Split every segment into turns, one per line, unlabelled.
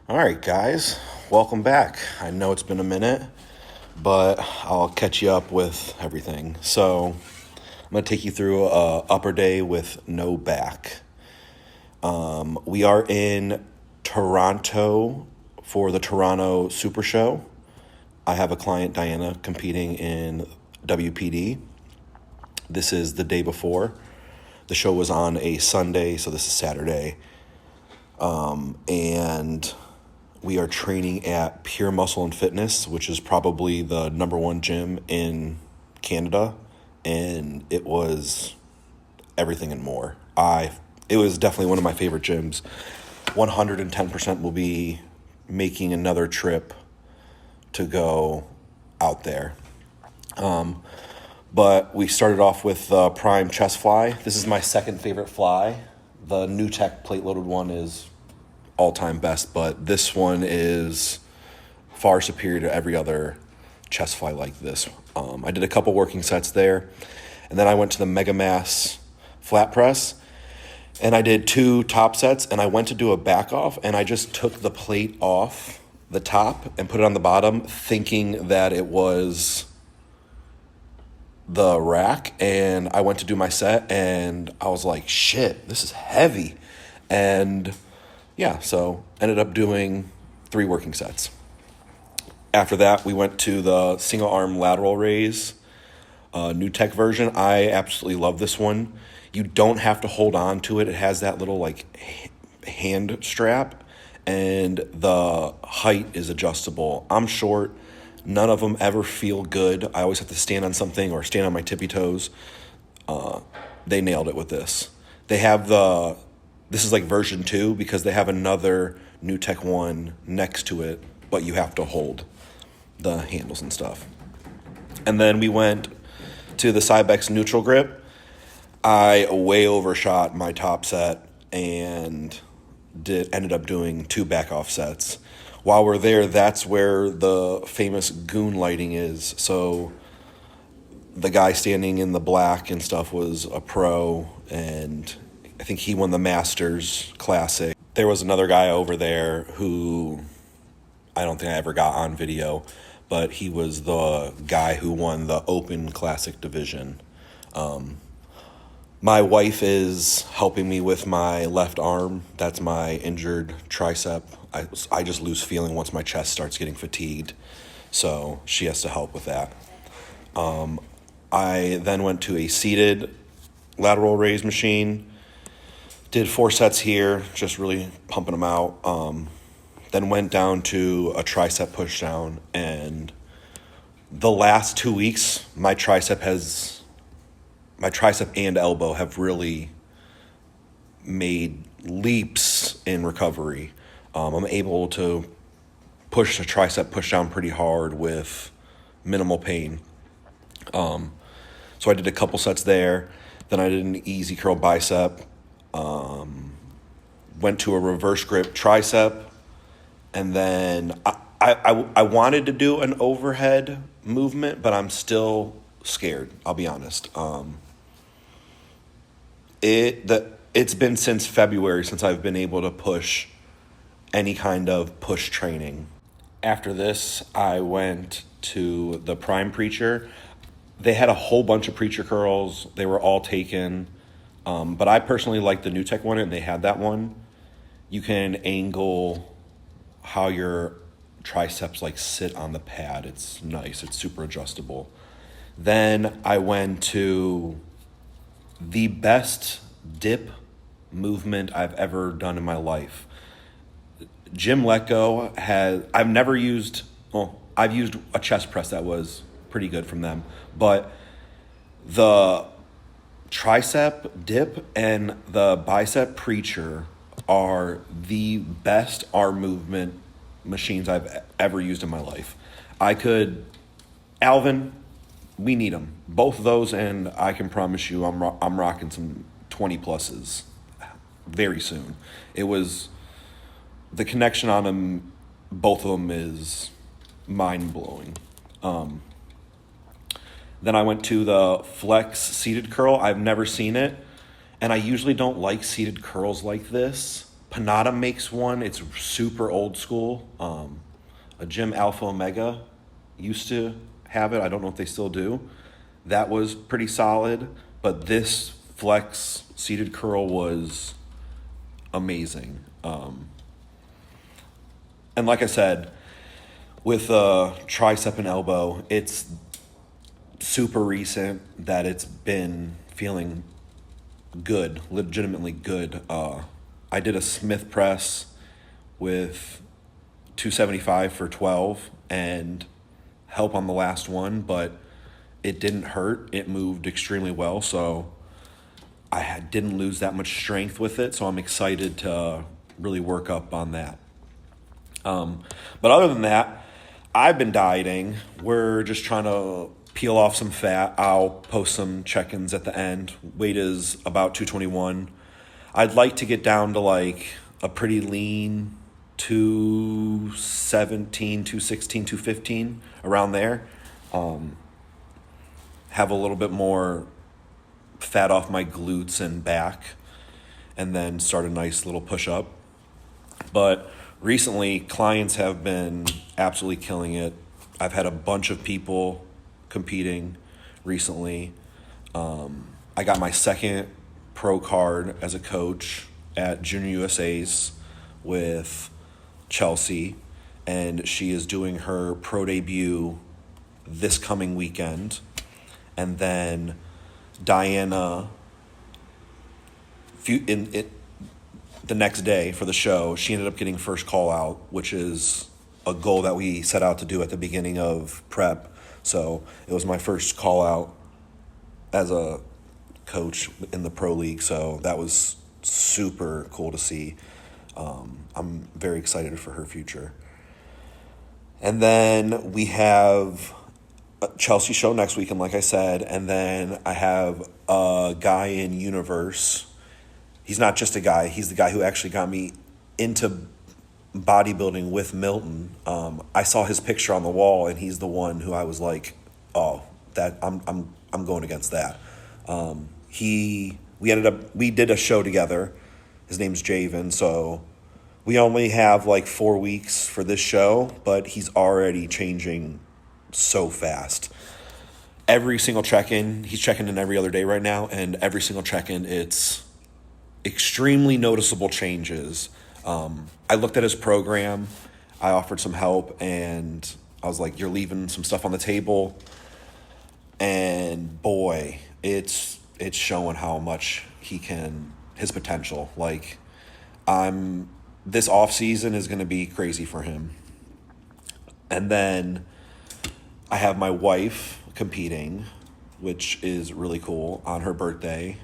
All right, guys, welcome back. I know it's been a minute, but I'll catch you up with everything. So I'm going to take you through a upper day with no back. We are in Toronto for the Toronto Super Show. I have a client, Diana, competing in WPD. This is the day before. The show was on a Sunday, so this is Saturday. And we are training at Pure Muscle and Fitness, which is probably the number one gym in Canada. And it was everything and more. It was definitely one of my favorite gyms. 110% will be making another trip to go out there. But we started off with the Prime chest fly. This is my second favorite fly. The New Tech plate loaded one is all-time best, but this one is far superior to every other chest fly like this. I did a couple working sets there, and then I went to the Mega Mass flat press, and I did 2 top sets, and I went to do a back off, and I just took the plate off the top and put it on the bottom, thinking that it was the rack, and I went to do my set, and I was like, shit, this is heavy. And yeah, so ended up doing 3 working sets. After that, we went to the single arm lateral raise, New Tech version. I absolutely love this one. You don't have to hold on to it. It has that little like hand strap, and the height is adjustable. I'm short. None of them ever feel good. I always have to stand on something or stand on my tippy toes. They nailed it with this. This is like version 2 because they have another New Tech one next to it, but you have to hold the handles and stuff. And then we went to the Cybex neutral grip. I way overshot my top set and ended up doing 2 back off sets. While we're there, that's where the famous goon lighting is. So the guy standing in the black and stuff was a pro, and I think he won the Masters Classic. There was another guy over there who I don't think I ever got on video, but he was the guy who won the Open Classic division. My wife is helping me with my left arm. That's my injured tricep. I just lose feeling once my chest starts getting fatigued, so she has to help with that. I then went to a seated lateral raise machine, did 4 sets here, just really pumping them out. Then went down to a tricep push down, and the last 2 weeks, my tricep and elbow have really made leaps in recovery. I'm able to push the tricep push down pretty hard with minimal pain. So I did a couple sets there. Then I did an easy curl bicep. Went to a reverse grip tricep. And then I wanted to do an overhead movement, but I'm still scared, I'll be honest. It's been since February since I've been able to push any kind of push training. After this, I went to the Prime Preacher. They had a whole bunch of Preacher curls. They were all taken. But I personally like the New Tech one, and they had that one. You can angle how your triceps like sit on the pad. It's nice. It's super adjustable. Then I went to the best dip movement I've ever done in my life. Jim Letgo I've used a chest press that was pretty good from them, but the tricep dip and the bicep preacher are the best arm movement machines I've ever used in my life. Alvin, we need them. Both of those, and I can promise you I'm rocking some 20 pluses very soon. The connection on them, both of them is mind-blowing. Then I went to the Flex seated curl. I've never seen it, and I usually don't like seated curls like this Panada makes one. It's super old school. A Gym Alpha Omega used to have it. I don't know if they still do. That was pretty solid, but this flex seated curl was amazing. And like I said, with tricep and elbow, it's super recent that it's been feeling good, legitimately good. I did a Smith press with 275 for 12 and help on the last one, but it didn't hurt. It moved extremely well, so didn't lose that much strength with it, so I'm excited to really work up on that. But other than that, I've been dieting. We're just trying to peel off some fat. I'll post some check-ins at the end. Weight is about 221. I'd like to get down to like a pretty lean 217, 216, 215, around there. Have a little bit more fat off my glutes and back, and then start a nice little push-up. But recently, clients have been absolutely killing it. I've had a bunch of people competing recently. I got my second pro card as a coach at Junior USA's with Chelsea, and she is doing her pro debut this coming weekend. And then Diana, the next day for the show, she ended up getting first call out, which is a goal that we set out to do at the beginning of prep. So it was my first call out as a coach in the pro league. So that was super cool to see. I'm very excited for her future. And then we have a Chelsea show next week, and like I said, and then I have a guy in Universe. He's not just a guy, he's the guy who actually got me into bodybuilding with Milton. I saw his picture on the wall, and he's the one who I was like, oh, that I'm going against that. We did a show together. His name's Javen, so we only have like 4 weeks for this show, but he's already changing so fast. Every single check-in, he's checking in every other day right now, and every single check-in, it's extremely noticeable changes. I looked at his program, I offered some help, and I was like, you're leaving some stuff on the table. And boy, it's showing how much his potential. Like, this off season is going to be crazy for him. And then I have my wife competing, which is really cool, on her birthday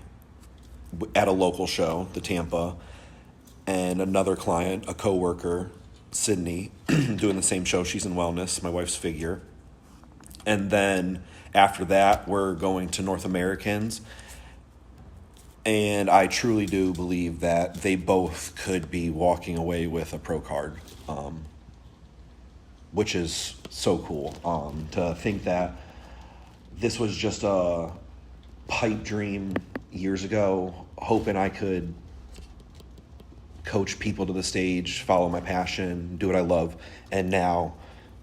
at a local show, the Tampa, and another client, a coworker, Sydney, doing the same show. She's in wellness, my wife's figure. And then after that, we're going to North Americans. And I truly do believe that they both could be walking away with a pro card, which is so cool. To think that this was just a pipe dream years ago, hoping I could coach people to the stage, follow my passion, do what I love. And now,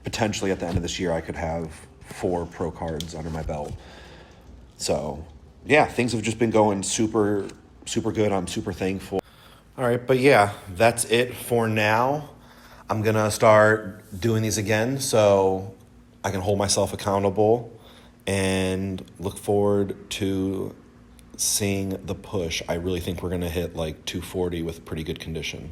potentially at the end of this year, I could have 4 pro cards under my belt. So yeah, things have just been going super, super good. I'm super thankful. All right, but yeah, that's it for now. I'm going to start doing these again so I can hold myself accountable and look forward to seeing the push. I really think we're going to hit like 240 with pretty good condition.